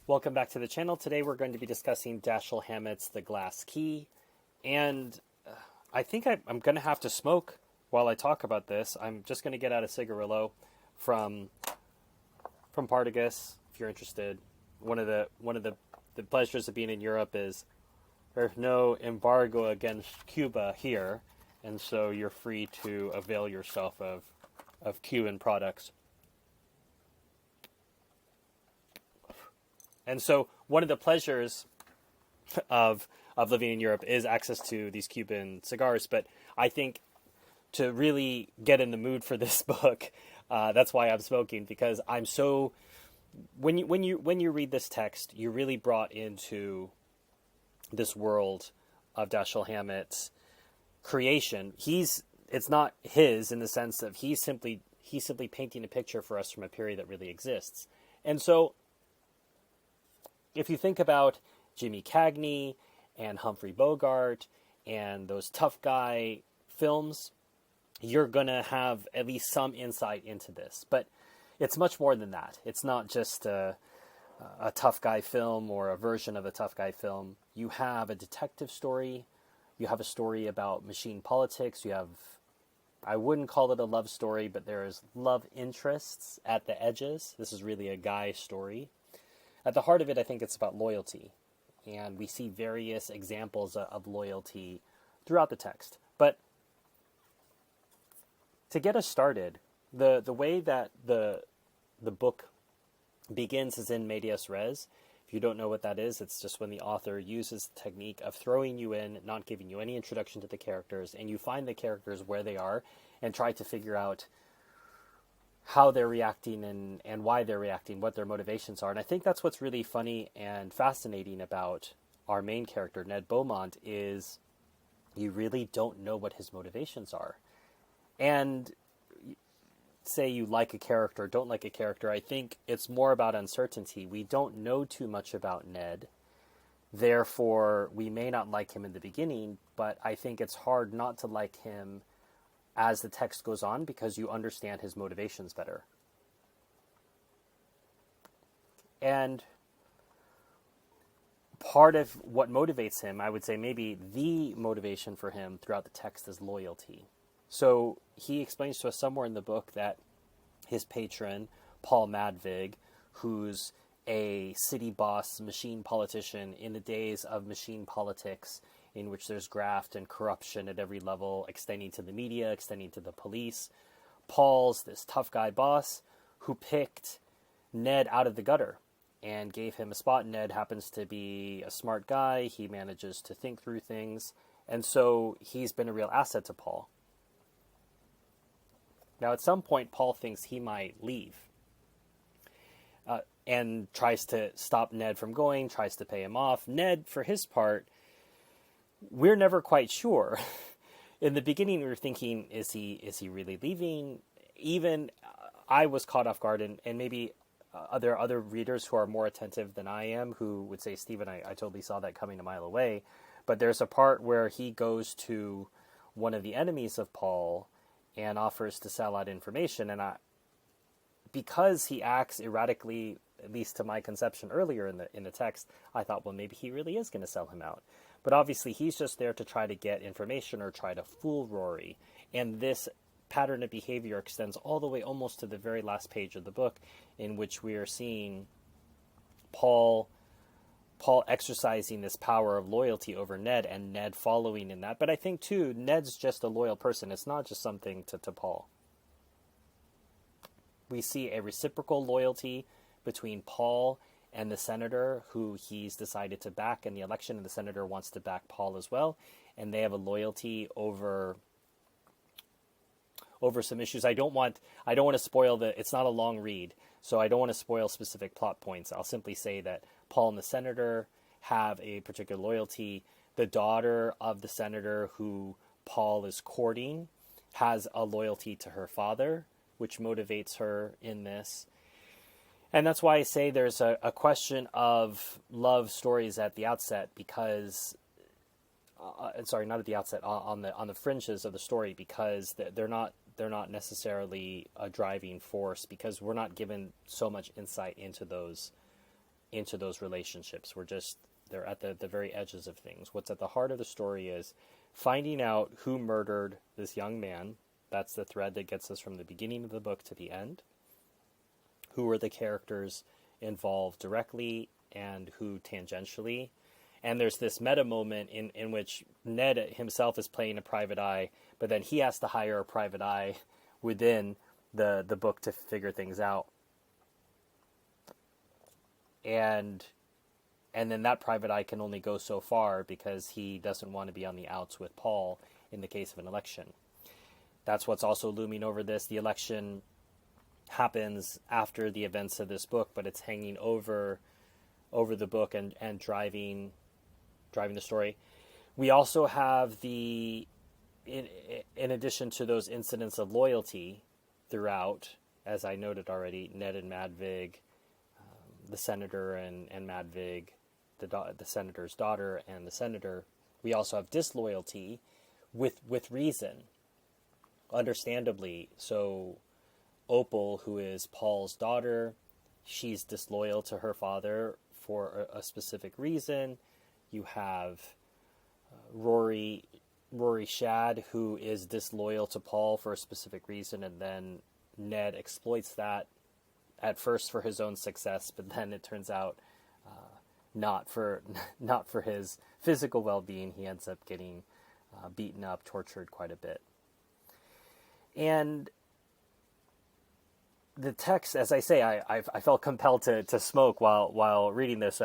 Welcome back to the channel. Today we're going to be discussing Dashiell Hammett's The Glass Key. And I think I'm going to have to smoke while I talk about this. I'm just going to get out a cigarillo from Partagas, if you're interested. One of the pleasures of being in Europe is there's no embargo against Cuba here, and so you're free to avail yourself of Cuban products. And so one of the pleasures of living in Europe is access to these Cuban cigars. But I think to really get in the mood for this book, that's why I'm smoking, because I'm so when you read this text, you're really brought into this world of Dashiell Hammett's creation. It's not his in the sense that he's simply painting a picture for us from a period that really exists. And so if you think about Jimmy Cagney and Humphrey Bogart and those tough guy films, you're going to have at least some insight into this. But it's much more than that. It's not just a tough guy film or a version of a tough guy film. You have a detective story. You have a story about machine politics. You have, I wouldn't call it a love story, but there's love interests at the edges. This is really a guy story. At the heart of it, I think it's about loyalty. And we see various examples of loyalty throughout the text. But to get us started, the way that the book begins is in medias res. If you don't know what that is, it's just when the author uses the technique of throwing you in, not giving you any introduction to the characters, and you find the characters where they are and try to figure out how they're reacting and why they're reacting, what their motivations are. And I think that's what's really funny and fascinating about our main character, Ned Beaumont, is you really don't know what his motivations are. And say you like a character, don't like a character, I think it's more about uncertainty. We don't know too much about Ned. Therefore, we may not like him in the beginning, but I think it's hard not to like him as the text goes on because you understand his motivations better. And part of what motivates him, I would say maybe the motivation for him throughout the text, is loyalty. So he explains to us somewhere in the book that his patron, Paul Madvig, who's a city boss, machine politician in the days of machine politics, in which there's graft and corruption at every level, extending to the media, extending to the police. Paul's this tough guy boss who picked Ned out of the gutter and gave him a spot. Ned happens to be a smart guy. He manages to think through things. And so he's been a real asset to Paul. Now, at some point, Paul thinks he might leave and tries to stop Ned from going, tries to pay him off. Ned, for his part, we're never quite sure. In the beginning, we were thinking, is he really leaving? Even I was caught off guard, and maybe there are other readers who are more attentive than I am who would say, Stephen, I totally saw that coming a mile away. But there's a part where he goes to one of the enemies of Paul and offers to sell out information. And because he acts erratically, at least to my conception earlier in the text, I thought, well, maybe he really is going to sell him out. But obviously, he's just there to try to get information or try to fool Rory. And this pattern of behavior extends all the way almost to the very last page of the book, in which we are seeing Paul exercising this power of loyalty over Ned, and Ned following in that. But I think, too, Ned's just a loyal person. It's not just something to Paul. We see a reciprocal loyalty between Paul and the senator who he's decided to back in the election, and the senator wants to back Paul as well. And they have a loyalty over some issues. I don't want to spoil it's not a long read, so I don't want to spoil specific plot points. I'll simply say that Paul and the senator have a particular loyalty. The daughter of the senator who Paul is courting has a loyalty to her father, which motivates her in this. And that's why I say there's a question of love stories at the outset, because, sorry, not at the outset, on the fringes of the story, because they're not necessarily a driving force, because we're not given so much insight into those into those relationships. They're at the very edges of things. What's at the heart of the story is finding out who murdered this young man. That's the thread that gets us from the beginning of the book to the end. Who are the characters involved directly and who tangentially. And there's this meta moment in which Ned himself is playing a private eye, but then he has to hire a private eye within the book to figure things out. And then that private eye can only go so far because he doesn't want to be on the outs with Paul in the case of an election. That's what's also looming over this. The election happens after the events of this book, but it's hanging over the book and driving the story. We also have in addition to those incidents of loyalty throughout, as I noted already, Ned and Madvig, the senator and Madvig, the senator's daughter and the senator. We also have disloyalty with reason, understandably. So Opal, who is Paul's daughter, she's disloyal to her father for a specific reason. You have Rory Shad, who is disloyal to Paul for a specific reason, and then Ned exploits that at first for his own success, but then it turns out not for his physical well-being. He ends up getting beaten up, tortured quite a bit. And the text, as I say, I felt compelled to smoke while reading this.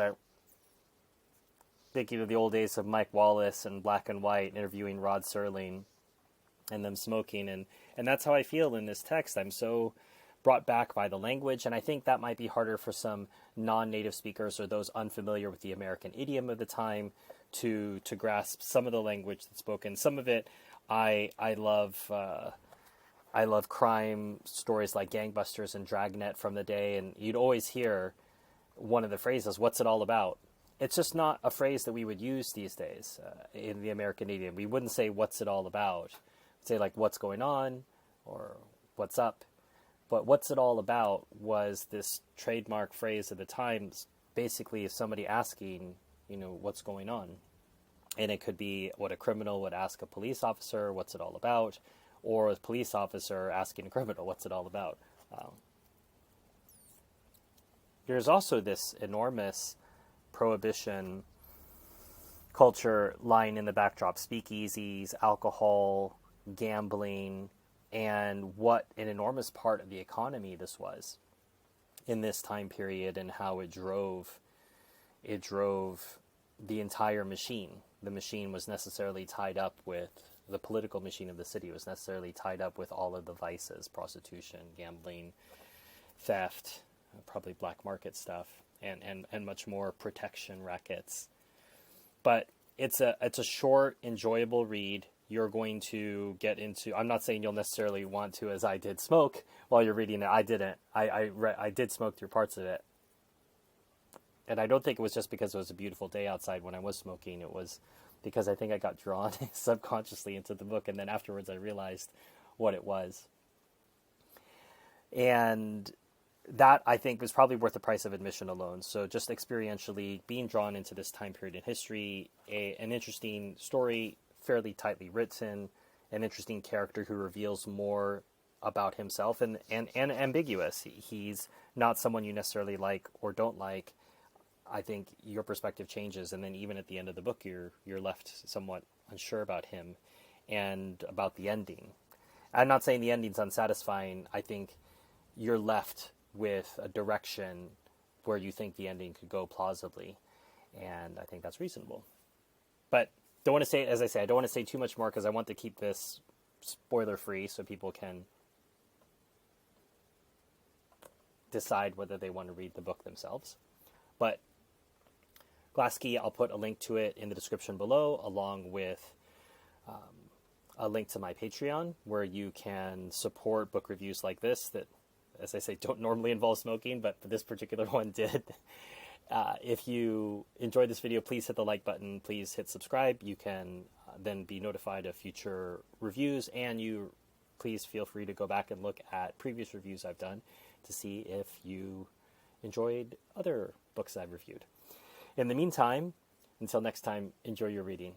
Thinking of the old days of Mike Wallace and Black and White interviewing Rod Serling and them smoking. And that's how I feel in this text. I'm so brought back by the language. And I think that might be harder for some non-native speakers or those unfamiliar with the American idiom of the time to grasp some of the language that's spoken. Some of it, I love crime stories like Gangbusters and Dragnet from the day. And you'd always hear one of the phrases, "What's it all about?" It's just not a phrase that we would use these days in the American idiom. We wouldn't say, "What's it all about?" We'd say, like, "What's going on?" or "What's up?" But "What's it all about?" was this trademark phrase at the time, basically somebody asking, what's going on. And it could be what a criminal would ask a police officer, "What's it all about?" Or a police officer asking a criminal, "What's it all about?" There's also this enormous prohibition culture lying in the backdrop, speakeasies, alcohol, gambling, and what an enormous part of the economy this was in this time period, and how it drove the entire machine. The machine was necessarily tied up with the political machine of the city, was necessarily tied up with all of the vices: prostitution, gambling, theft, probably black market stuff, and much more, protection rackets. But it's a short, enjoyable read. You're going to get into, I'm not saying you'll necessarily want to, as I did, smoke while you're reading it. I didn't. I did smoke through parts of it. And I don't think it was just because it was a beautiful day outside when I was smoking. It was because I think I got drawn subconsciously into the book, and then afterwards I realized what it was. And that, I think, was probably worth the price of admission alone. So just experientially being drawn into this time period in history, an interesting story, fairly tightly written, an interesting character who reveals more about himself and ambiguous. He's not someone you necessarily like or don't like. I think your perspective changes, and then even at the end of the book, you're left somewhat unsure about him and about the ending. I'm not saying the ending's unsatisfying. I think you're left with a direction where you think the ending could go plausibly, and I think that's reasonable. But don't want to say, as I say, I don't want to say too much more because I want to keep this spoiler free so people can decide whether they want to read the book themselves. But Glass-Key, I'll put a link to it in the description below, along with a link to my Patreon, where you can support book reviews like this that, as I say, don't normally involve smoking, but this particular one did. If you enjoyed this video, please hit the like button. Please hit subscribe. You can then be notified of future reviews, and you please feel free to go back and look at previous reviews I've done to see if you enjoyed other books books I've reviewed. In the meantime, until next time, enjoy your reading.